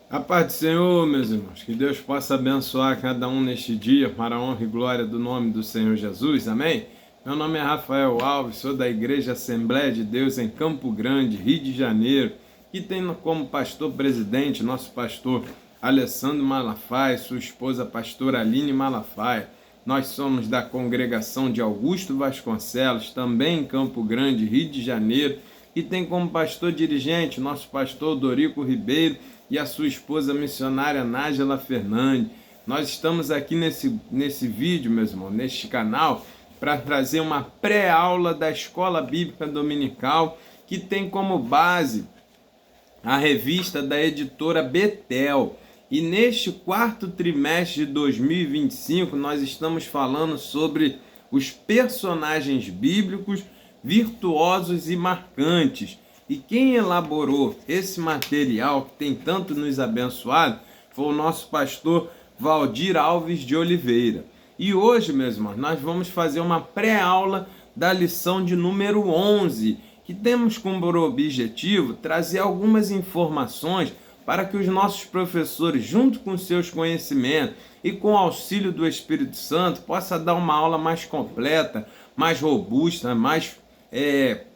A paz do Senhor, meus irmãos, que Deus possa abençoar cada um neste dia, para a honra e glória do nome do Senhor Jesus, amém? Meu nome é Rafael Alves, sou da Igreja Assembleia de Deus em Campo Grande, Rio de Janeiro, e tenho como pastor presidente nosso pastor Alessandro Malafaia, sua esposa pastora Aline Malafaia. Nós somos da congregação de Augusto Vasconcelos, também em Campo Grande, Rio de Janeiro, e tem como pastor dirigente nosso pastor Dorico Ribeiro e a sua esposa missionária Nájela Fernandes. Nós estamos aqui nesse vídeo, meus irmãos, neste canal, para trazer uma pré-aula da Escola Bíblica Dominical, que tem como base a revista da editora Betel. E neste quarto trimestre de 2025, nós estamos falando sobre os personagens bíblicos virtuosos e marcantes. E quem elaborou esse material que tem tanto nos abençoado foi o nosso pastor Valdir Alves de Oliveira. E hoje, meus irmãos, nós vamos fazer uma pré-aula da lição de número 11, que temos como objetivo trazer algumas informações para que os nossos professores, junto com seus conhecimentos e com o auxílio do Espírito Santo, possam dar uma aula mais completa, mais robusta, mais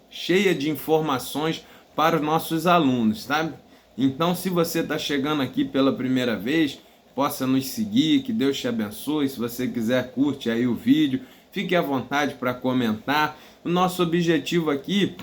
cheia de informações para os nossos alunos, tá? Então, se você está chegando aqui pela primeira vez, possa nos seguir, que Deus te abençoe. Se você quiser, curte aí o vídeo, fique à vontade para comentar. O nosso objetivo aqui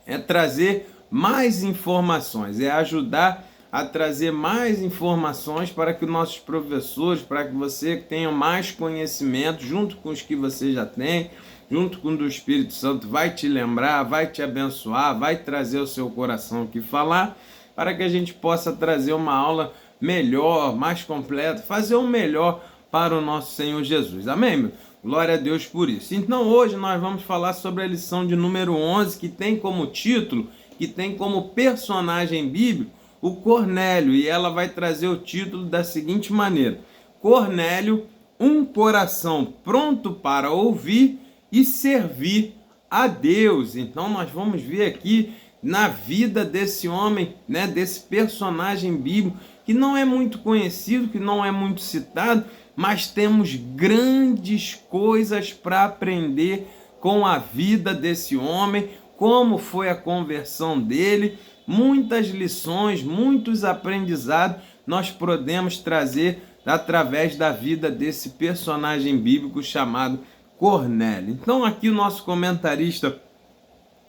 é trazer mais informações, é ajudar a trazer mais informações para que nossos professores, para que você tenha mais conhecimento, junto com os que você já tem, junto com o do Espírito Santo, vai te lembrar, vai te abençoar, vai trazer o seu coração aqui falar, para que a gente possa trazer uma aula melhor, mais completa, fazer o melhor para o nosso Senhor Jesus. Amém, meu? Glória a Deus por isso. Então hoje nós vamos falar sobre a lição de número 11, que tem como título, que tem como personagem bíblico, o Cornélio, e ela vai trazer o título da seguinte maneira: Cornélio, um coração pronto para ouvir e servir a Deus. Então nós vamos ver aqui na vida desse homem, né, desse personagem bíblico, que não é muito conhecido, que não é muito citado, mas temos grandes coisas para aprender com a vida desse homem, como foi a conversão dele, muitas lições, muitos aprendizados nós podemos trazer através da vida desse personagem bíblico chamado Cornélio. Então aqui o nosso comentarista,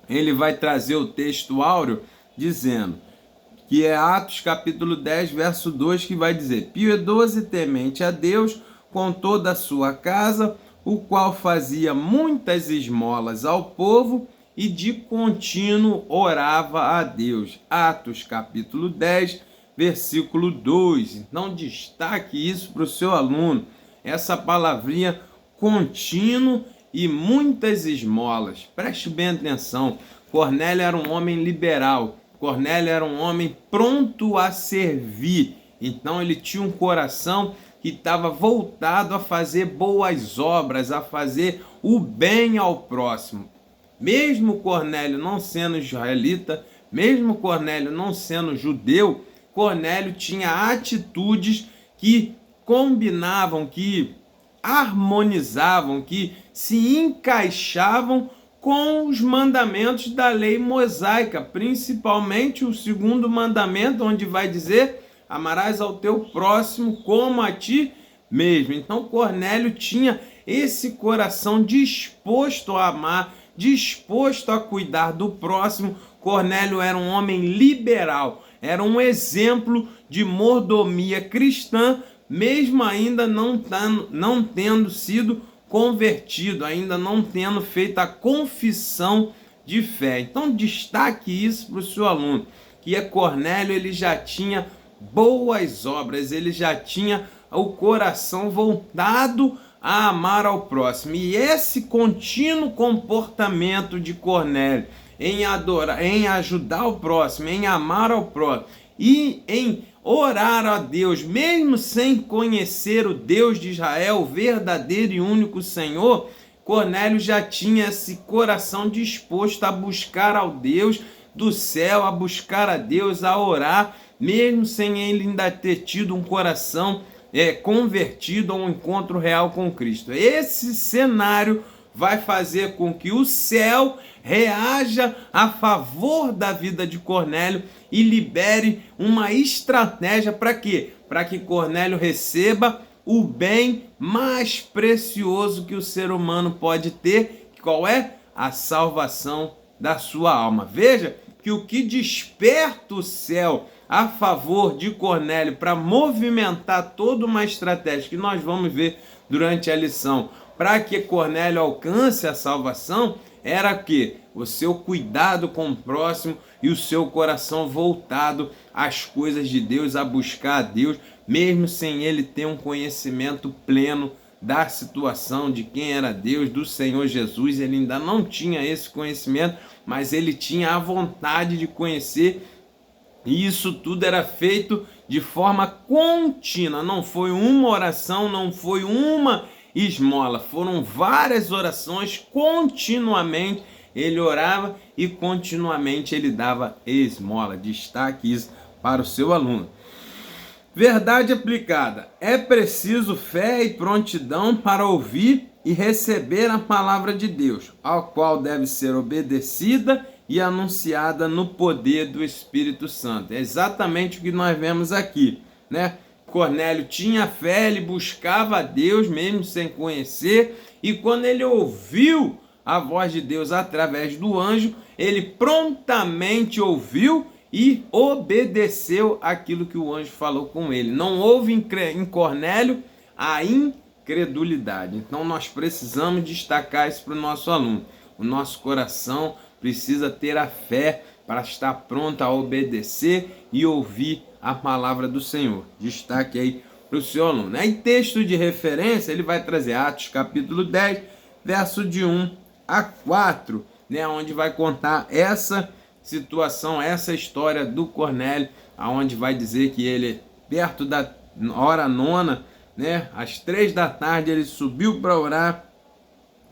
ele vai trazer o texto áureo dizendo que é Atos capítulo 10, verso 2, que vai dizer: piedoso e temente a Deus com toda a sua casa, o qual fazia muitas esmolas ao povo e de contínuo orava a Deus. Atos capítulo 10, versículo 2. Então destaque isso para o seu aluno, essa palavrinha contínuo e muitas esmolas. Preste bem atenção, Cornélio era um homem liberal, Cornélio era um homem pronto a servir. Então ele tinha um coração que estava voltado a fazer boas obras, a fazer o bem ao próximo. Mesmo Cornélio não sendo israelita, mesmo Cornélio não sendo judeu, Cornélio tinha atitudes que combinavam, que harmonizavam, que se encaixavam com os mandamentos da lei mosaica, principalmente o segundo mandamento, onde vai dizer: amarás ao teu próximo como a ti mesmo. Então Cornélio tinha esse coração disposto a amar, disposto a cuidar do próximo. Cornélio era um homem liberal, era um exemplo de mordomia cristã, mesmo ainda não tendo sido convertido, ainda não tendo feito a confissão de fé. Então destaque isso para o seu aluno, que Cornélio ele já tinha boas obras, ele já tinha o coração voltado a amar ao próximo. E esse contínuo comportamento de Cornélio em adorar, em ajudar o próximo, em amar ao próximo e em orar a Deus, mesmo sem conhecer o Deus de Israel, o verdadeiro e único Senhor, Cornélio já tinha esse coração disposto a buscar ao Deus do céu, a buscar a Deus, a orar mesmo sem ele ainda ter tido um coração convertido a um encontro real com Cristo. Esse cenário vai fazer com que o céu reaja a favor da vida de Cornélio e libere uma estratégia para quê? Para que Cornélio receba o bem mais precioso que o ser humano pode ter. Qual é? A salvação da sua alma. Veja que o que desperta o céu a favor de Cornélio para movimentar toda uma estratégia que nós vamos ver durante a lição, para que Cornélio alcance a salvação, era que o seu cuidado com o próximo e o seu coração voltado às coisas de Deus, a buscar a Deus, mesmo sem ele ter um conhecimento pleno da situação, de quem era Deus, do Senhor Jesus. Ele ainda não tinha esse conhecimento, mas ele tinha a vontade de conhecer, e isso tudo era feito de forma contínua. Não foi uma oração, não foi uma esmola, foram várias orações. Continuamente ele orava e continuamente ele dava esmola. Destaque isso para o seu aluno. Verdade aplicada: é preciso fé e prontidão para ouvir e receber a palavra de Deus, ao qual deve ser obedecida e anunciada no poder do Espírito Santo. É exatamente o que nós vemos aqui, né? Cornélio tinha fé, ele buscava a Deus mesmo sem conhecer, e quando ele ouviu a voz de Deus através do anjo, ele prontamente ouviu e obedeceu aquilo que o anjo falou com ele. Não houve em Cornélio a incredulidade. Então nós precisamos destacar isso para o nosso aluno. O nosso coração precisa ter a fé para estar pronto a obedecer e ouvir a palavra do Senhor. Destaque aí para o seu aluno. Em texto de referência, ele vai trazer Atos capítulo 10, verso de 1 a 4, né, onde vai contar essa situação, essa história do Cornélio, aonde vai dizer que ele, perto da hora nona, né, às 3 da tarde, ele subiu para orar,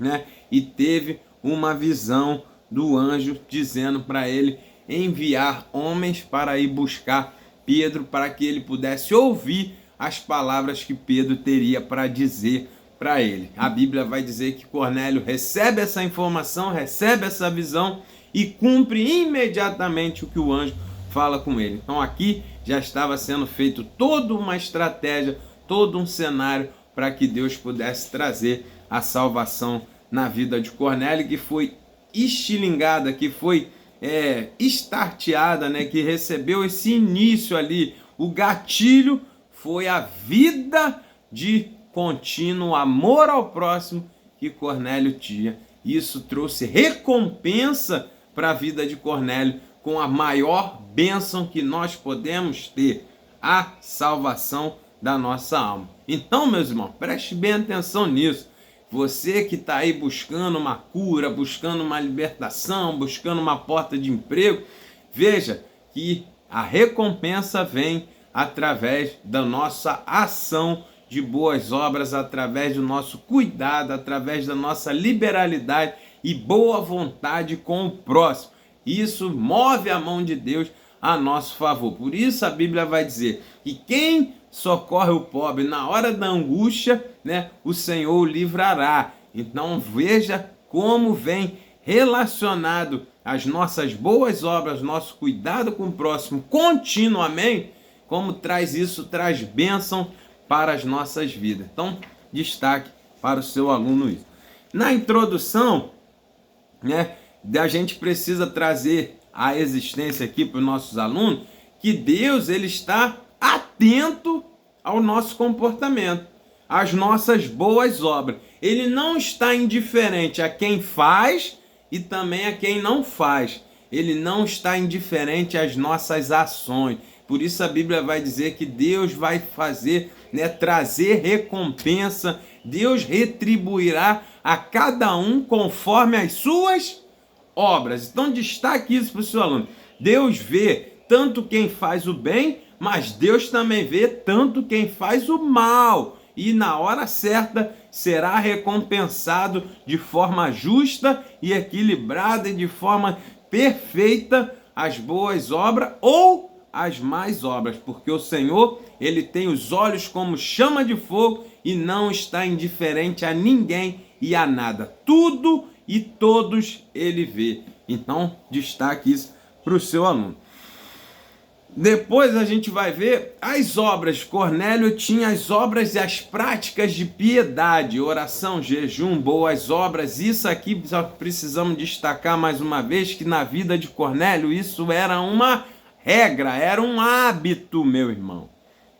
né, e teve uma visão do anjo dizendo para ele enviar homens para ir buscar Pedro, para que ele pudesse ouvir as palavras que Pedro teria para dizer para ele. A Bíblia vai dizer que Cornélio recebe essa informação, recebe essa visão e cumpre imediatamente o que o anjo fala com ele. Então aqui já estava sendo feito toda uma estratégia, todo um cenário para que Deus pudesse trazer a salvação na vida de Cornélio, que foi estilingada, que foi estarteada, né, que recebeu esse início ali. O gatilho foi a vida de contínuo amor ao próximo que Cornélio tinha. Isso trouxe recompensa para a vida de Cornélio, com a maior bênção que nós podemos ter, a salvação da nossa alma. Então, meus irmãos, preste bem atenção nisso. Você que está aí buscando uma cura, buscando uma libertação, buscando uma porta de emprego, veja que a recompensa vem através da nossa ação de boas obras, através do nosso cuidado, através da nossa liberalidade e boa vontade com o próximo. Isso move a mão de Deus a nosso favor. Por isso a Bíblia vai dizer que quem socorre o pobre na hora da angústia, né, o Senhor o livrará. Então veja como vem relacionado as nossas boas obras, nosso cuidado com o próximo continuamente, como traz isso, traz bênção para as nossas vidas. Então, destaque para o seu aluno isso. Na introdução, né, a gente precisa trazer a existência aqui para os nossos alunos, que Deus ele está atento ao nosso comportamento, às nossas boas obras. Ele não está indiferente a quem faz e também a quem não faz. Ele não está indiferente às nossas ações. Por isso a Bíblia vai dizer que Deus vai fazer, né, trazer recompensa. Deus retribuirá a cada um conforme as suas obras. Então destaque isso para o seu aluno. Deus vê tanto quem faz o bem, mas Deus também vê tanto quem faz o mal. E na hora certa será recompensado de forma justa e equilibrada e de forma perfeita as boas obras ou as más obras, porque o Senhor, ele tem os olhos como chama de fogo e não está indiferente a ninguém e a nada. Tudo e todos ele vê. Então, destaque isso para o seu aluno. Depois a gente vai ver as obras. Cornélio tinha as obras e as práticas de piedade, oração, jejum, boas obras. Isso aqui só precisamos destacar mais uma vez que na vida de Cornélio isso era uma regra, era um hábito, meu irmão.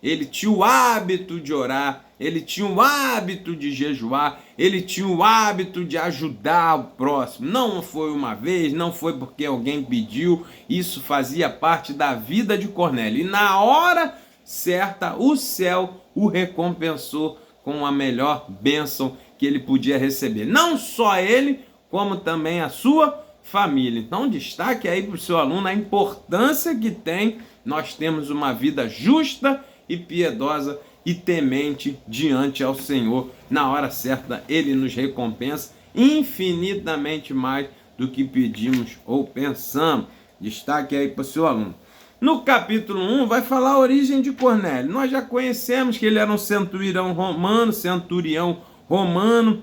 Ele tinha o hábito de orar, ele tinha o hábito de jejuar, ele tinha o hábito de ajudar o próximo. Não foi uma vez, não foi porque alguém pediu, isso fazia parte da vida de Cornélio. E na hora certa, o céu o recompensou com a melhor bênção que ele podia receber. Não só ele, como também a sua família. Então destaque aí para o seu aluno a importância que tem nós temos uma vida justa e piedosa e temente diante ao Senhor. Na hora certa ele nos recompensa infinitamente mais do que pedimos ou pensamos. Destaque aí para o seu aluno. No capítulo 1 vai falar a origem de Cornélio. Nós já conhecemos que ele era um centurião romano,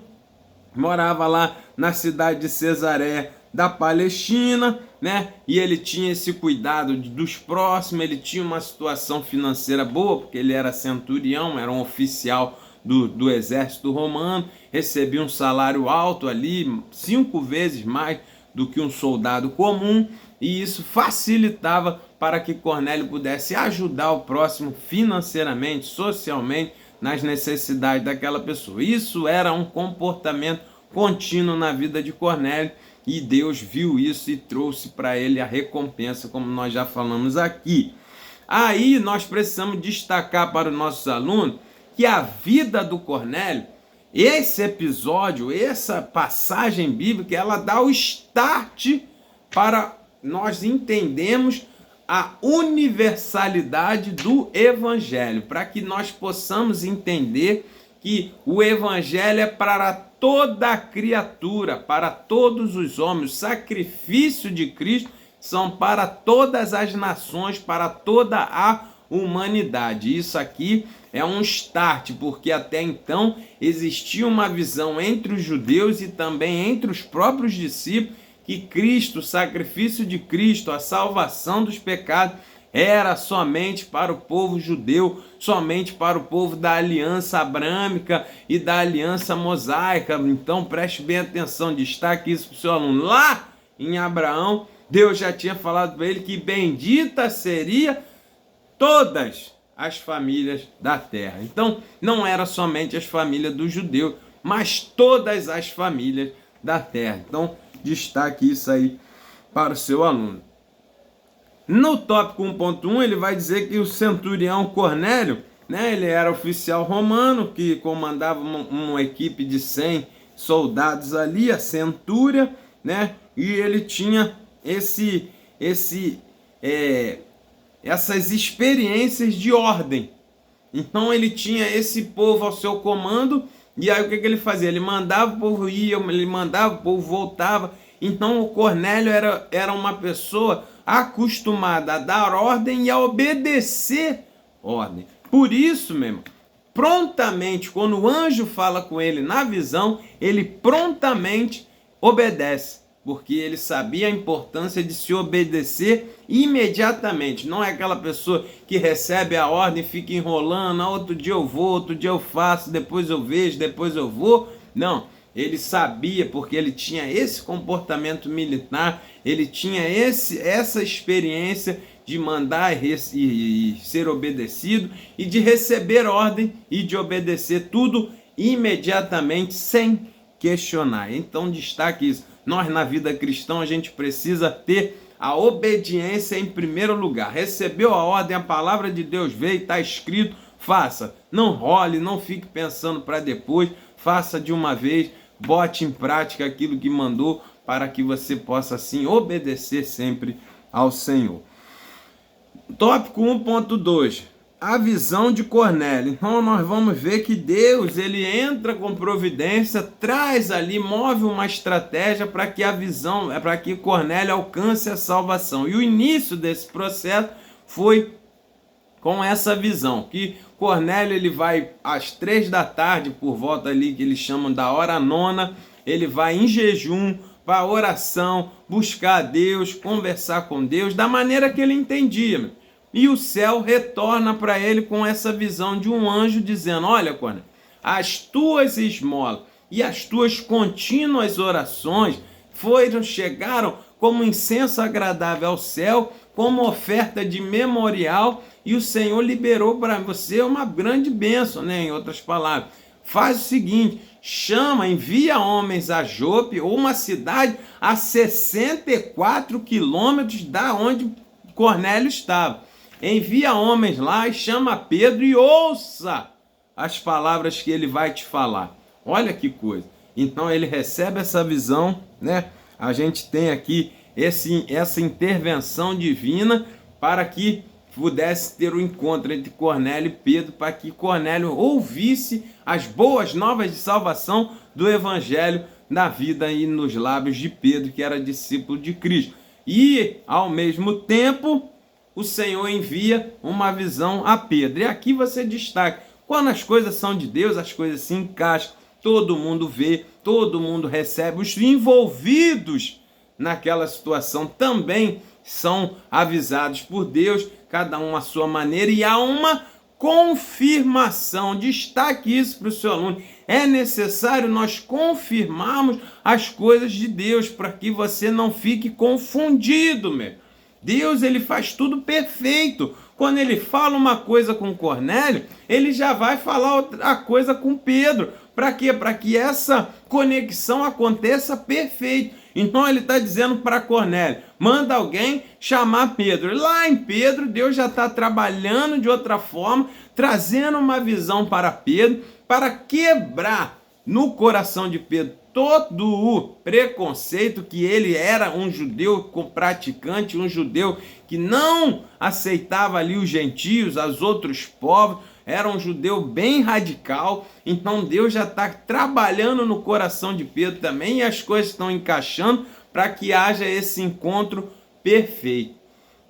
morava lá na cidade de Cesareia da Palestina, né? E ele tinha esse cuidado dos próximos, ele tinha uma situação financeira boa, porque ele era centurião, era um oficial do exército romano, recebia um salário alto ali, 5 vezes mais do que um soldado comum, e isso facilitava para que Cornélio pudesse ajudar o próximo financeiramente, socialmente, nas necessidades daquela pessoa. Isso era um comportamento contínuo na vida de Cornélio, e Deus viu isso e trouxe para ele a recompensa, como nós já falamos aqui. Aí nós precisamos destacar para os nossos alunos que a vida do Cornélio, esse episódio, essa passagem bíblica, ela dá o start para nós entendermos a universalidade do Evangelho, para que nós possamos entender que o Evangelho é para toda a criatura, para todos os homens. O sacrifício de Cristo são para todas as nações, para toda a humanidade. Isso aqui é um start, porque até então existia uma visão entre os judeus e também entre os próprios discípulos que Cristo, o sacrifício de Cristo, a salvação dos pecados, era somente para o povo judeu, somente para o povo da aliança abrâmica e da aliança mosaica. Então preste bem atenção, destaque isso para o seu aluno. Lá em Abraão, Deus já tinha falado para ele que bendita seria todas as famílias da terra. Então não era somente as famílias do judeu, mas todas as famílias da terra. Então destaque isso aí para o seu aluno. No tópico 1.1 ele vai dizer que o centurião Cornélio, né, ele era oficial romano que comandava uma equipe de 100 soldados ali, a centúria, né, e ele tinha essas experiências de ordem. Então ele tinha esse povo ao seu comando, e aí o que ele fazia? Ele mandava o povo ir, ele mandava o povo voltava. Então o Cornélio era uma pessoa acostumada a dar ordem e a obedecer ordem. Por isso, meu irmão, prontamente, quando o anjo fala com ele na visão, ele prontamente obedece, porque ele sabia a importância de se obedecer imediatamente. Não é aquela pessoa que recebe a ordem e fica enrolando, outro dia eu vou, outro dia eu faço, depois eu vejo, depois eu vou. Não, ele sabia, porque ele tinha esse comportamento militar, ele tinha essa experiência de mandar e ser obedecido, e de receber ordem e de obedecer tudo imediatamente, sem questionar. Então destaque isso. Nós na vida cristã a gente precisa ter a obediência em primeiro lugar. Recebeu a ordem, a palavra de Deus veio, está escrito, faça. Não role, não fique pensando para depois, faça de uma vez, bote em prática aquilo que mandou, para que você possa assim obedecer sempre ao Senhor. Tópico 1.2, a visão de Cornélio. Então nós vamos ver que Deus, ele entra com providência, traz ali, move uma estratégia para que a visão, para que Cornélio alcance a salvação. E o início desse processo foi com essa visão, que Cornélio ele vai às 3 da tarde, por volta ali que eles chamam da hora nona, ele vai em jejum, para oração, buscar a Deus, conversar com Deus, da maneira que ele entendia. E o céu retorna para ele com essa visão de um anjo dizendo: olha, Cornélio, as tuas esmolas e as tuas contínuas orações chegaram como incenso agradável ao céu, como oferta de memorial, e o Senhor liberou para você uma grande bênção, né? Em outras palavras, faz o seguinte: envia homens a Jope, ou uma cidade a 64 quilômetros da onde Cornélio estava. Envia homens lá e chama Pedro e ouça as palavras que ele vai te falar. Olha que coisa. Então ele recebe essa visão, né? A gente tem aqui essa intervenção divina para que pudesse ter o encontro entre Cornélio e Pedro, para que Cornélio ouvisse as boas novas de salvação do evangelho na vida e nos lábios de Pedro, que era discípulo de Cristo. E, ao mesmo tempo, o Senhor envia uma visão a Pedro. E aqui você destaca: quando as coisas são de Deus, as coisas se encaixam, todo mundo vê, todo mundo recebe, os envolvidos naquela situação também são avisados por Deus, cada um à sua maneira, e há uma confirmação. Destaque isso para o seu aluno: é necessário nós confirmarmos as coisas de Deus para que você não fique confundido, meu. Deus, ele faz tudo perfeito. Quando ele fala uma coisa com Cornélio, ele já vai falar outra coisa com Pedro. Para quê? Para que essa conexão aconteça perfeito. Então ele está dizendo para Cornélio: manda alguém chamar Pedro. Lá em Pedro, Deus já está trabalhando de outra forma, trazendo uma visão para Pedro, para quebrar no coração de Pedro todo o preconceito que ele era um judeu praticante, um judeu que não aceitava ali os gentios, os outros povos, era um judeu bem radical. Então Deus já está trabalhando no coração de Pedro também, e as coisas estão encaixando para que haja esse encontro perfeito.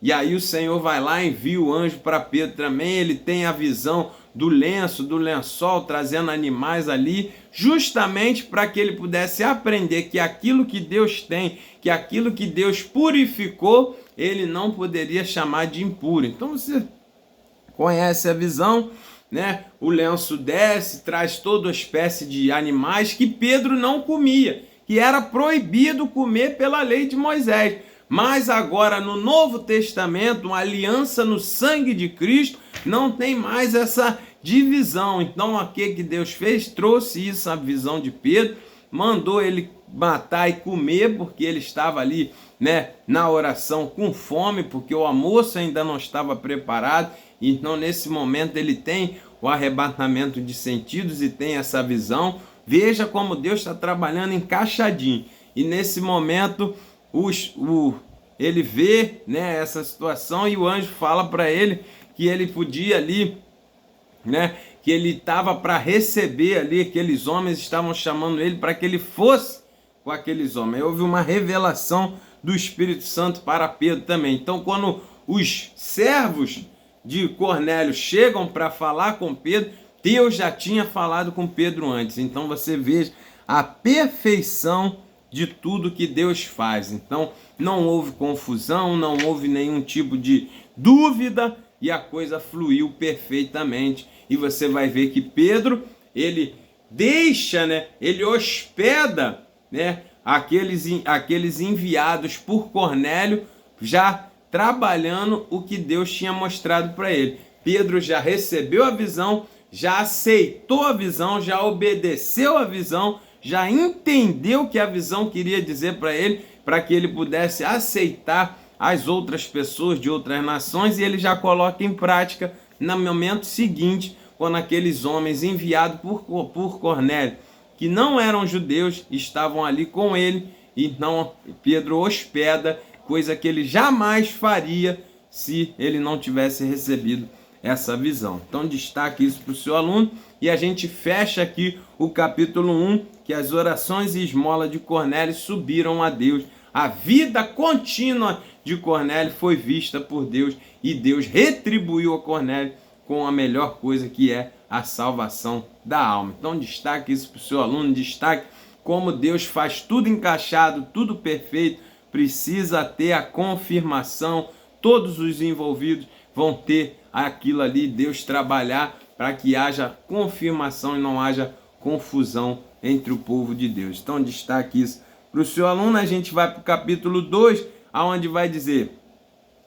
E aí o Senhor vai lá, envia o anjo para Pedro também, ele tem a visão do lençol, trazendo animais ali, justamente para que ele pudesse aprender que aquilo que Deus tem, que aquilo que Deus purificou, ele não poderia chamar de impuro. Então você conhece a visão, né? O lenço desce, traz toda espécie de animais que Pedro não comia, que era proibido comer pela lei de Moisés. Mas agora no Novo Testamento, uma aliança no sangue de Cristo, não tem mais essa divisão. Então o que Deus fez? Trouxe isso, a visão de Pedro, mandou ele matar e comer, porque ele estava ali, né, na oração com fome, porque o almoço ainda não estava preparado. Então nesse momento ele tem o arrebatamento de sentidos e tem essa visão. Veja como Deus está trabalhando encaixadinho. E nesse momento ele vê, né, essa situação, e o anjo fala para ele que ele podia ali, né, que ele estava para receber ali, aqueles homens estavam chamando ele para que ele fosse com aqueles homens. Houve uma revelação do Espírito Santo para Pedro também. Então quando os servos de Cornélio chegam para falar com Pedro, Deus já tinha falado com Pedro antes. Então você veja a perfeição de tudo que Deus faz. Então não houve confusão, não houve nenhum tipo de dúvida, e a coisa fluiu perfeitamente. E você vai ver que Pedro, ele deixa, né, ele hospeda, né, aqueles enviados por Cornélio, já trabalhando o que Deus tinha mostrado para ele. Pedro já recebeu a visão, já aceitou a visão, já obedeceu a visão, já entendeu o que a visão queria dizer para ele, para que ele pudesse aceitar as outras pessoas de outras nações, e ele já coloca em prática no momento seguinte, quando aqueles homens enviados por Cornélio, que não eram judeus, estavam ali com ele. Então Pedro hospeda, coisa que ele jamais faria se ele não tivesse recebido essa visão. Então destaque isso para o seu aluno, e a gente fecha aqui o capítulo 1, que as orações e esmola de Cornélio subiram a Deus. A vida contínua de Cornélio foi vista por Deus e Deus retribuiu a Cornélio com a melhor coisa, que é a salvação da alma. Então destaque isso para o seu aluno, destaque como Deus faz tudo encaixado, tudo perfeito. Precisa ter a confirmação, todos os envolvidos vão ter aquilo ali, Deus trabalhar para que haja confirmação e não haja confusão entre o povo de Deus. Então destaque isso para o seu aluno. A gente vai para o capítulo 2, aonde vai dizer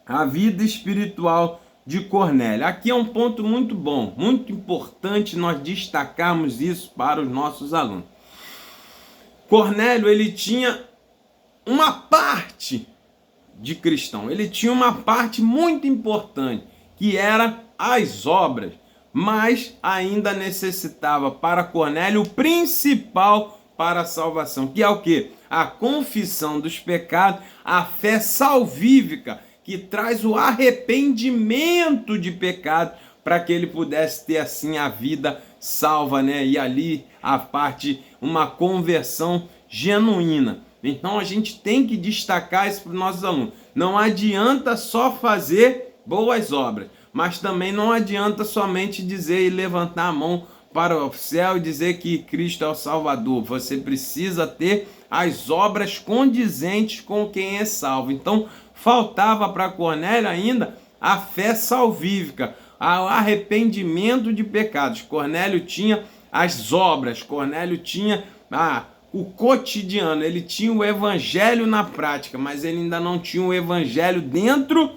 a vida espiritual de Cornélio. Aqui é um ponto muito bom, muito importante nós destacarmos isso para os nossos alunos. Cornélio, ele tinha uma parte de cristão, ele tinha uma parte muito importante, que era as obras, mas ainda necessitava para Cornélio o principal para a salvação, que é o quê? A confissão dos pecados, a fé salvífica, que traz o arrependimento de pecado, para que ele pudesse ter assim a vida salva, né? E ali a parte, uma conversão genuína. Então a gente tem que destacar isso para os nossos alunos. Não adianta só fazer boas obras, mas também não adianta somente dizer e levantar a mão para o céu e dizer que Cristo é o Salvador. Você precisa ter as obras condizentes com quem é salvo. Então faltava para Cornélio ainda a fé salvífica, o arrependimento de pecados. Cornélio tinha as obras, Cornélio tinha o cotidiano, ele tinha o evangelho na prática, mas ele ainda não tinha o evangelho dentro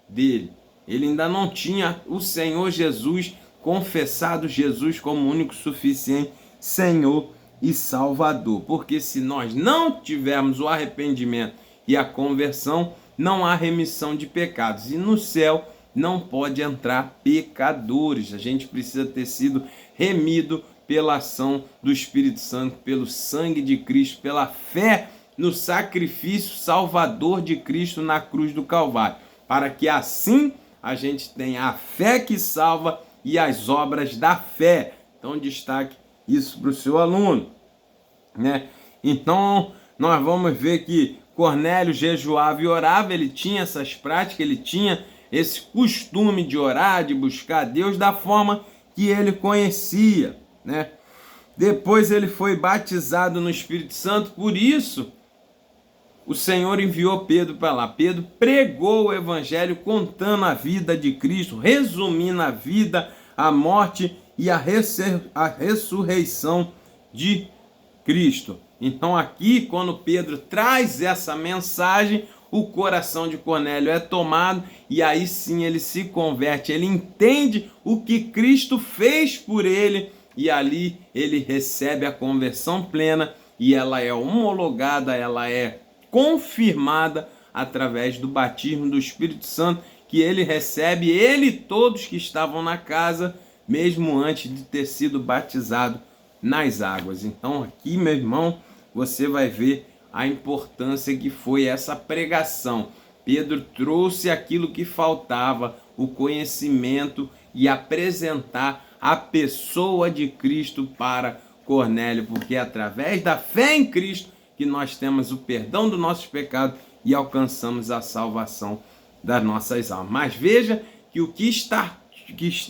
dele. Ele ainda não tinha o Senhor Jesus, confessado Jesus como único suficiente Senhor e Salvador. Porque se nós não tivermos o arrependimento e a conversão, não há remissão de pecados. E no céu não pode entrar pecadores. A gente precisa ter sido remido pela ação do Espírito Santo, pelo sangue de Cristo, pela fé no sacrifício salvador de Cristo na cruz do Calvário, para que assim a gente tenha a fé que salva e as obras da fé. Então destaque isso para o seu aluno, né? Então nós vamos ver que Cornélio jejuava e orava, ele tinha essas práticas, ele tinha esse costume de orar, de buscar a Deus da forma que ele conhecia, né? Depois ele foi batizado no Espírito Santo, por isso o Senhor enviou Pedro para lá. Pedro pregou o evangelho contando a vida de Cristo, resumindo a vida, a morte e a ressurreição de Cristo. Então aqui, quando Pedro traz essa mensagem, o coração de Cornélio é tomado e aí sim ele se converte, ele entende o que Cristo fez por ele e ali ele recebe a conversão plena e ela é homologada, ela é confirmada através do batismo do Espírito Santo que ele recebe, ele e todos que estavam na casa, mesmo antes de ter sido batizado nas águas. Então aqui, meu irmão, você vai ver a importância que foi essa pregação. Pedro trouxe aquilo que faltava, o conhecimento, e apresentar a pessoa de Cristo para Cornélio, porque é através da fé em Cristo que nós temos o perdão dos nossos pecados e alcançamos a salvação das nossas almas. Mas veja que o que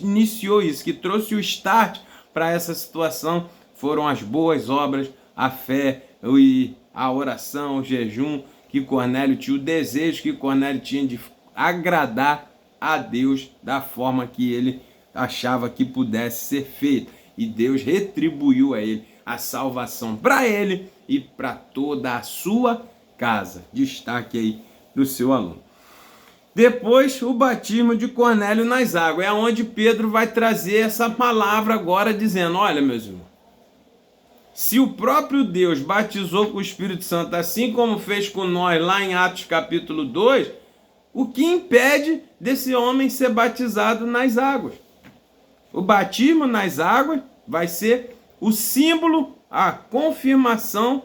iniciou isso, que trouxe o start para essa situação, foram as boas obras, a fé e a oração, o jejum, que Cornélio tinha, o desejo que Cornélio tinha de agradar a Deus da forma que ele achava que pudesse ser feito. E Deus retribuiu a ele a salvação para ele e para toda a sua casa. Destaque aí do seu aluno. Depois, o batismo de Cornélio nas águas. É onde Pedro vai trazer essa palavra agora, dizendo: olha, meus irmãos, se o próprio Deus batizou com o Espírito Santo, assim como fez com nós lá em Atos capítulo 2, o que impede desse homem ser batizado nas águas? O batismo nas águas vai ser o símbolo, a confirmação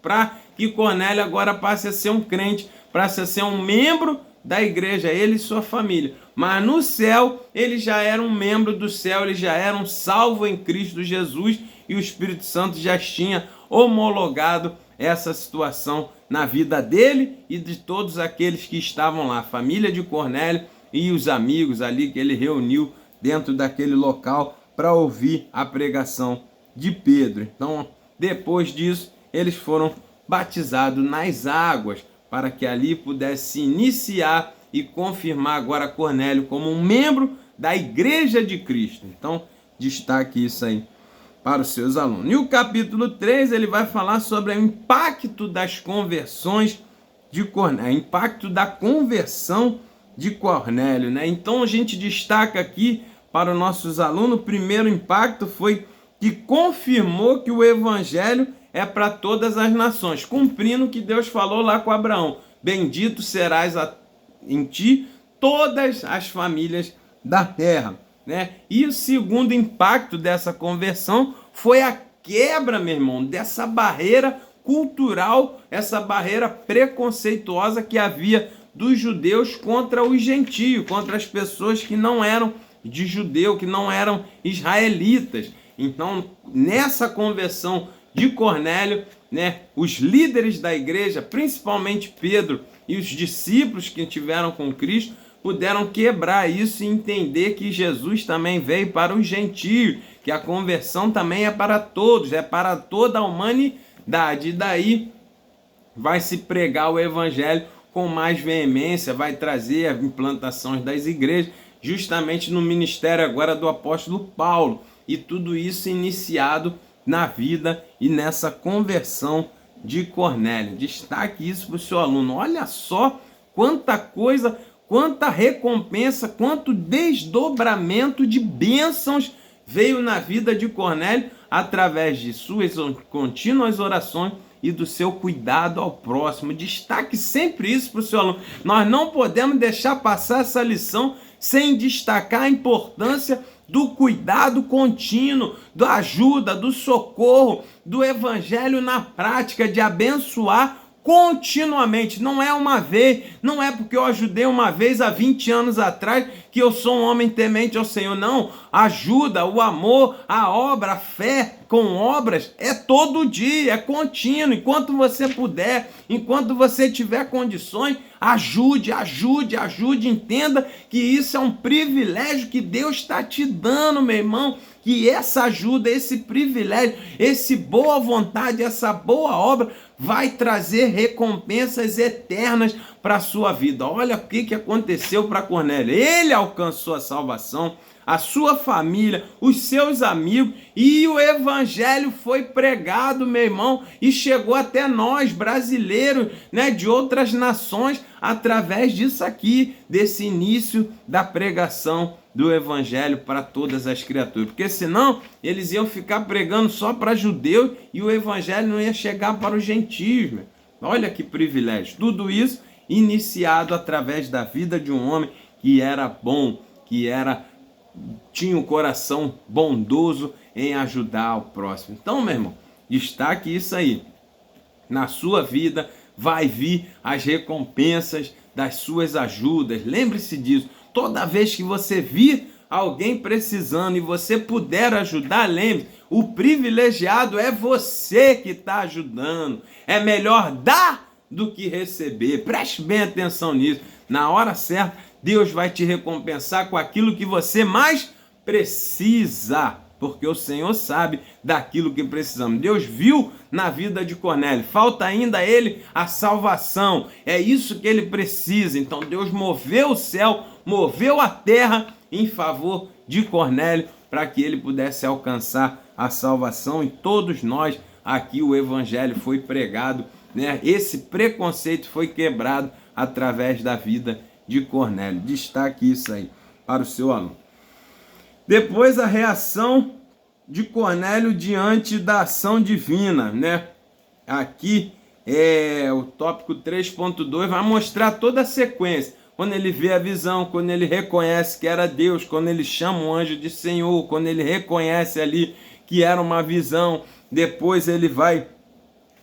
para que Cornélio agora passe a ser um crente, passe a ser um membro da igreja, ele e sua família. Mas no céu, ele já era um membro do céu, ele já era um salvo em Cristo Jesus, e o Espírito Santo já tinha homologado essa situação na vida dele e de todos aqueles que estavam lá, a família de Cornélio e os amigos ali que ele reuniu dentro daquele local para ouvir a pregação de Pedro. Então, depois disso, eles foram batizados nas águas para que ali pudesse iniciar e confirmar agora Cornélio como um membro da Igreja de Cristo. Então, destaque isso aí para os seus alunos. E o capítulo 3, ele vai falar sobre o impacto das conversões de Cornélio, impacto da conversão de Cornélio, né? Então, a gente destaca aqui para os nossos alunos, o primeiro impacto foi que confirmou que o evangelho é para todas as nações, cumprindo o que Deus falou lá com Abraão: bendito serás em ti todas as famílias da terra, né? E o segundo impacto dessa conversão foi a quebra, meu irmão, dessa barreira cultural, essa barreira preconceituosa que havia dos judeus contra os gentios, contra as pessoas que não eram de judeu, que não eram israelitas. Então, nessa conversão de Cornélio, né, os líderes da igreja, principalmente Pedro e os discípulos que estiveram com Cristo, puderam quebrar isso e entender que Jesus também veio para os gentios, que a conversão também é para todos, é para toda a humanidade. E daí vai se pregar o evangelho com mais veemência, vai trazer as implantações das igrejas, justamente no ministério agora do apóstolo Paulo. E tudo isso iniciado na vida e nessa conversão de Cornélio. Destaque isso para o seu aluno. Olha só quanta coisa, quanta recompensa, quanto desdobramento de bênçãos veio na vida de Cornélio através de suas contínuas orações e do seu cuidado ao próximo. Destaque sempre isso para o seu aluno. Nós não podemos deixar passar essa lição sem destacar a importância do cuidado contínuo, da ajuda, do socorro, do evangelho na prática, de abençoar continuamente. Não é uma vez, não é porque eu ajudei uma vez há 20 anos atrás que eu sou um homem temente ao Senhor. Não, ajuda, o amor, a obra, a fé com obras é todo dia, é contínuo. Enquanto você puder, enquanto você tiver condições, ajude, entenda que isso é um privilégio que Deus está te dando, meu irmão, que essa ajuda, esse privilégio, essa boa vontade, essa boa obra vai trazer recompensas eternas para a sua vida. Olha o que aconteceu para Cornélio. Ele alcançou a salvação, a sua família, os seus amigos, e o evangelho foi pregado, meu irmão, e chegou até nós, brasileiros, né, de outras nações, através disso aqui, desse início da pregação do evangelho para todas as criaturas. Porque senão eles iam ficar pregando só para judeus e o evangelho não ia chegar para os gentios. Meu. Olha que privilégio. Tudo isso iniciado através da vida de um homem que era bom, que tinha um coração bondoso em ajudar o próximo. Então, meu irmão, destaque isso aí. Na sua vida vai vir as recompensas das suas ajudas. Lembre-se disso. Toda vez que você vir alguém precisando e você puder ajudar, lembre-se, o privilegiado é você que está ajudando. É melhor dar do que receber. Preste bem atenção nisso. Na hora certa, Deus vai te recompensar com aquilo que você mais precisa, porque o Senhor sabe daquilo que precisamos. Deus viu na vida de Cornélio, falta ainda a ele a salvação, é isso que ele precisa. Então Deus moveu o céu, moveu a terra em favor de Cornélio, para que ele pudesse alcançar a salvação, e todos nós aqui o evangelho foi pregado, né? Esse preconceito foi quebrado através da vida de Cornélio. Destaque isso aí para o seu aluno. Depois a reação de Cornélio diante da ação divina, né? Aqui é o tópico 3.2, vai mostrar toda a sequência. Quando ele vê a visão, quando ele reconhece que era Deus, quando ele chama o anjo de Senhor, quando ele reconhece ali que era uma visão, depois ele vai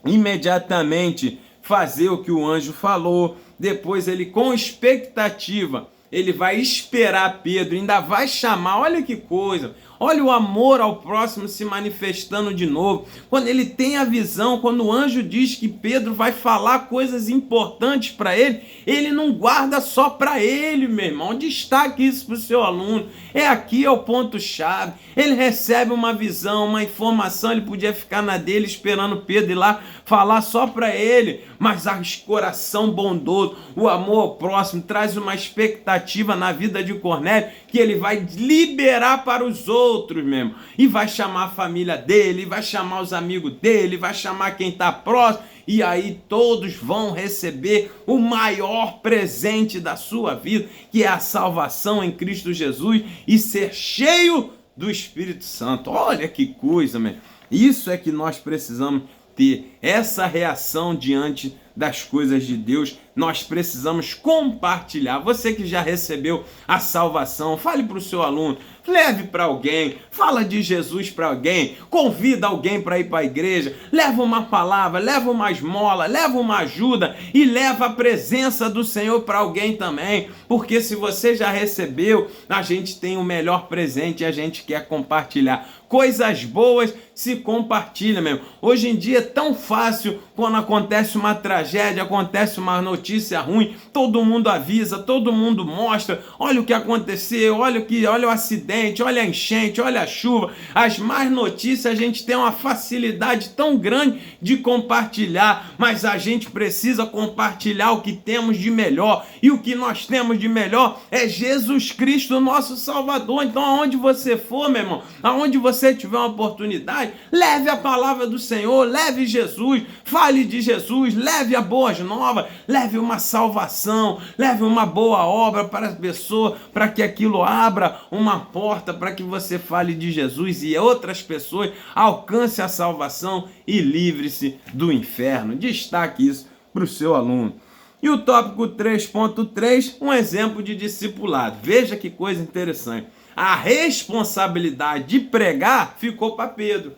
imediatamente fazer o que o anjo falou, depois ele com expectativa, ele vai esperar Pedro, ainda vai chamar, olha que coisa, Olha o amor ao próximo se manifestando de novo. Quando ele tem a visão, quando o anjo diz que Pedro vai falar coisas importantes para ele, ele não guarda só para ele, meu irmão. Destaque isso para o seu aluno. Aqui é o ponto-chave. Ele recebe uma visão, uma informação, ele podia ficar na dele esperando Pedro ir lá falar só para ele, mas o coração bondoso, o amor ao próximo, traz uma expectativa na vida de Cornélio que ele vai liberar para os outros mesmo, e vai chamar a família dele, vai chamar os amigos dele, vai chamar quem está próximo, e aí todos vão receber o maior presente da sua vida, que é a salvação em Cristo Jesus e ser cheio do Espírito Santo. Olha que coisa, meu. Isso é que nós precisamos ter, essa reação diante das coisas de Deus. Nós precisamos compartilhar. Você que já recebeu a salvação, fale para o seu aluno, leve para alguém, fala de Jesus para alguém, convida alguém para ir para a igreja, leva uma palavra, leva uma esmola, leva uma ajuda e leva a presença do Senhor para alguém também, porque se você já recebeu, a gente tem o melhor presente e a gente quer compartilhar. Coisas boas se compartilha mesmo. Hoje em dia é tão fácil, quando acontece uma tragédia, acontece uma notícia ruim, todo mundo avisa, todo mundo mostra, olha o que aconteceu, olha o acidente, olha a enchente, olha a chuva. As más notícias a gente tem uma facilidade tão grande de compartilhar, mas a gente precisa compartilhar o que temos de melhor, e o que nós temos de melhor é Jesus Cristo, nosso Salvador. Então aonde você for, meu irmão, aonde você tiver uma oportunidade, leve a palavra do Senhor, leve Jesus, fale de Jesus, leve a boas novas, leve uma salvação, leve uma boa obra para as pessoas, para que aquilo abra uma porta para que você fale de Jesus e outras pessoas alcancem a salvação e livre-se do inferno. Destaque isso para o seu aluno. E o tópico 3.3, um exemplo de discipulado. Veja que coisa interessante. A responsabilidade de pregar ficou para Pedro.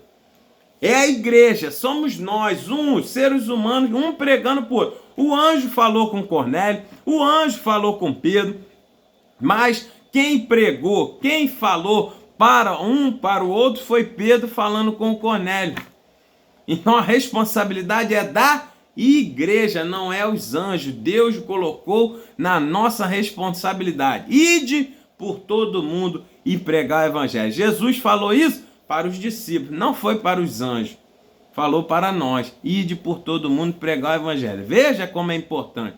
É a igreja, somos nós, seres humanos, um pregando por outro. O anjo falou com Cornélio, o anjo falou com Pedro, mas quem pregou, quem falou para o outro foi Pedro falando com Cornélio. Então a responsabilidade é da igreja, não é os anjos. Deus colocou na nossa responsabilidade. Ide por todo mundo e pregar o evangelho. Jesus falou isso para os discípulos, não foi para os anjos. Falou para nós, ide por todo mundo pregar o evangelho. Veja como é importante.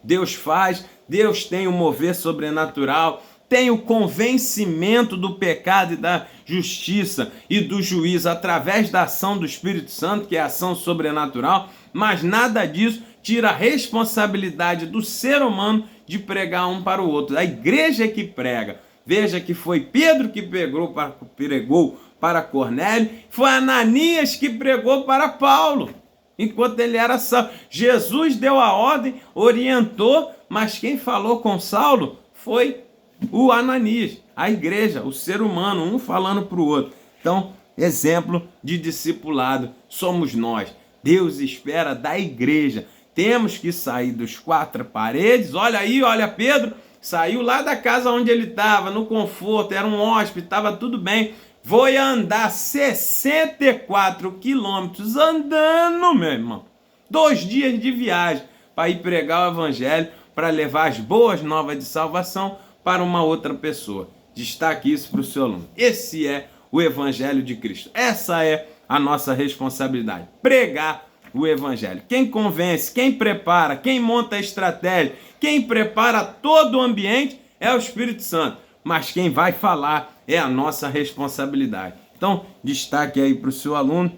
Deus faz, Deus tem o mover sobrenatural, tem o convencimento do pecado e da justiça e do juízo através da ação do Espírito Santo, que é a ação sobrenatural, mas nada disso tira a responsabilidade do ser humano de pregar um para o outro. A igreja é que prega. Veja que foi Pedro que pregou para Cornélio, foi Ananias que pregou para Paulo, enquanto ele era Saulo. Jesus deu a ordem, orientou, mas quem falou com Saulo foi o Ananias, a igreja, o ser humano, um falando para o outro. Então, exemplo de discipulado somos nós. Deus espera da igreja. Temos que sair dos quatro paredes. Olha aí, olha Pedro, saiu lá da casa onde ele estava, no conforto, era um hóspede, estava tudo bem. Vou andar 64 quilômetros andando, meu irmão. 2 dias de viagem para ir pregar o evangelho, para levar as boas novas de salvação para uma outra pessoa. Destaque isso para o seu aluno. Esse é o evangelho de Cristo. Essa é a nossa responsabilidade. Pregar o evangelho. Quem convence, quem prepara, quem monta a estratégia, quem prepara todo o ambiente é o Espírito Santo. Mas quem vai falar é a nossa responsabilidade. Então, destaque aí para o seu aluno.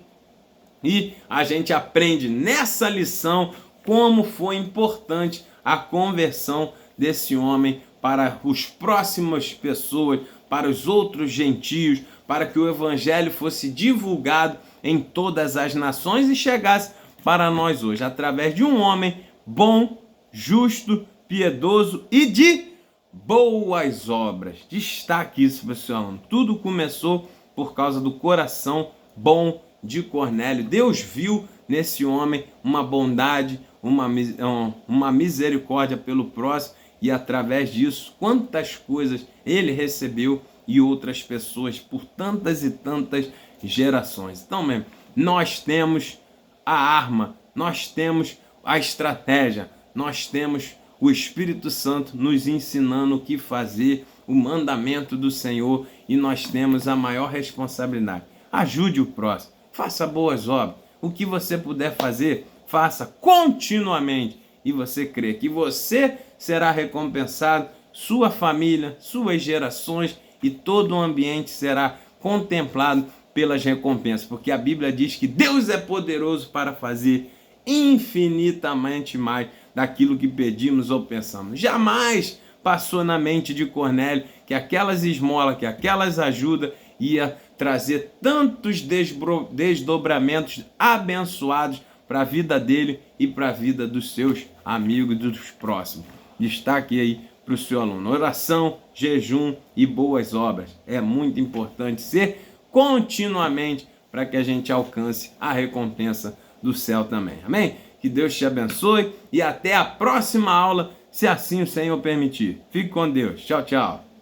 E a gente aprende nessa lição como foi importante a conversão desse homem para as próximas pessoas, para os outros gentios, para que o evangelho fosse divulgado em todas as nações e chegasse para nós hoje, através de um homem bom, justo, piedoso e de boas obras. Destaque isso, pessoal. Tudo começou por causa do coração bom de Cornélio. Deus viu nesse homem uma bondade, uma misericórdia pelo próximo, e através disso, quantas coisas ele recebeu e outras pessoas por tantas e tantas gerações. Então, mesmo, nós temos a arma, nós temos a estratégia, nós temos o Espírito Santo nos ensinando o que fazer, o mandamento do Senhor, e nós temos a maior responsabilidade. Ajude o próximo, faça boas obras, o que você puder fazer, faça continuamente, e você crê que você será recompensado, sua família, suas gerações e todo o ambiente será contemplado pelas recompensas, porque a Bíblia diz que Deus é poderoso para fazer infinitamente mais daquilo que pedimos ou pensamos. Jamais passou na mente de Cornélio que aquelas esmolas, que aquelas ajudas ia trazer tantos desdobramentos abençoados para a vida dele e para a vida dos seus amigos e dos próximos. Destaque aí para o seu aluno: oração, jejum e boas obras. É muito importante ser continuamente para que a gente alcance a recompensa do céu também. Amém? Que Deus te abençoe e até a próxima aula, se assim o Senhor permitir. Fique com Deus. Tchau, tchau.